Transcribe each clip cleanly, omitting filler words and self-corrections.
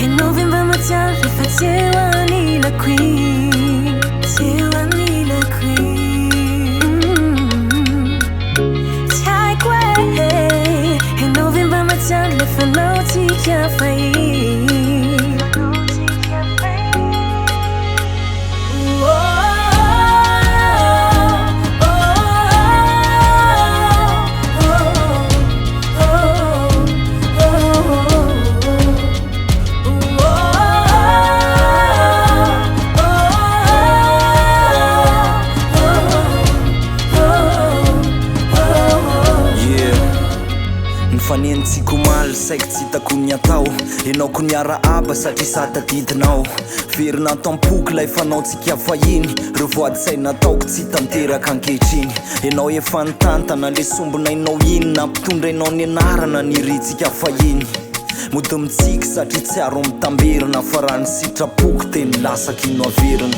In November matial rehefa tsy eo anila queen, tsy eo anila queen. Tsy haiko e, in November matial rehefa naotsika fahiny. Fanentsiko maly saiko tsy hitako ny atao ianao ko niara aba satria sa tadidinao verina tampoky lay fanaotsika fahiny reo voady-tsaina ataoko tsy tanteraka ankehitriny ianao efa nitantana le sombona inao iny nampitondrainao ny anarana niritsika fahiny mody mitsiky satria tsy aro mitamberina fa raha ny sitrapoky teny lasaka ino averina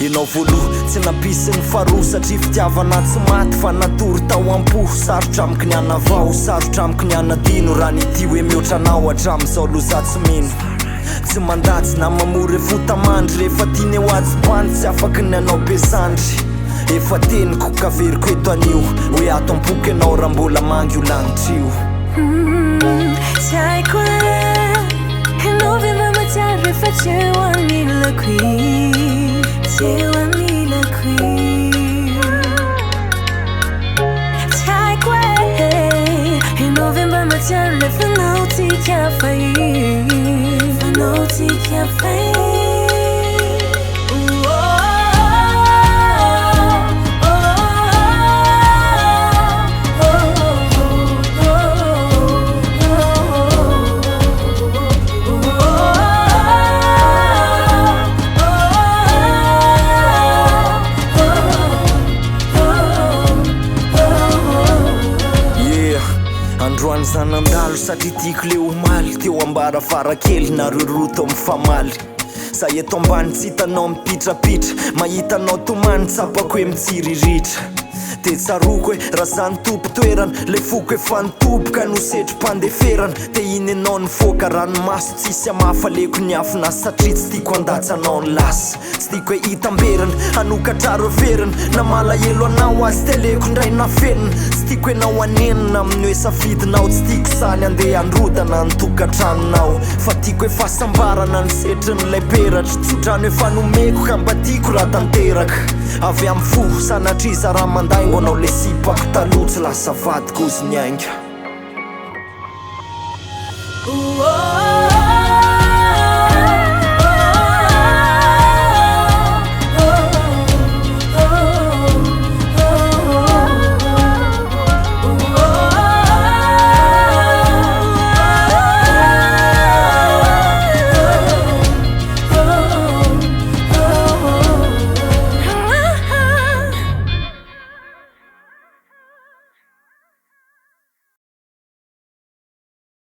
ianao voaloha tsy nampisy ny faroa satria fitiavana tsy maty fa natory tao ampo sarotra amiko ny anavao sarotra amiko ny anadino raha nity hoe mihoatra anao hatramizao loza tsy mino tsy mandatsy na mamory fotamandry rehefa tiany ho atsy-bany tsy afaky ny anao besandry efa teniko kaveriko eto anio hoe ato ampoky ianao raha mbola mangy o lagnitrio. Tsy haiko e, in November matial rehefa tsy eo anila queen, tsy eo anila queen. Tsy haiko e, in November matial rehefa naotsika fahiny, naotsika fahiny. Androany zanandalo satria tiako le omaly teo ambara farakely naroroto amin'ny famaly za eto ambany tsy hitanao mipitrapitra mahitanao tomany tsapako hoe mitsiriritra de tsaroko hoe raha zany tompo toerana le foko efa nitoboka no setrom-pandeferana de iny anao ny foka ranomaso tsisy amafaleko ny afina satria tsy tiako andatsanao ny lasa tsy tiako hoe hitamberana anokatraro verina na malahelo anao azy teleko ndray nafenina tsy tiako hoe nao anenina amin'ny hoe safidinao tsy tiako sany andeha androdana ny tokantranonao fa tiako hoe fahasambarana ny setrin'ilay peratra tsotrany hoe fanomeko ka mba tiako raha tanteraka avy amin'ny fo sanatriza raha mandaingo anao le sipako taloha tsy lasa vadiko ozy ny ainga.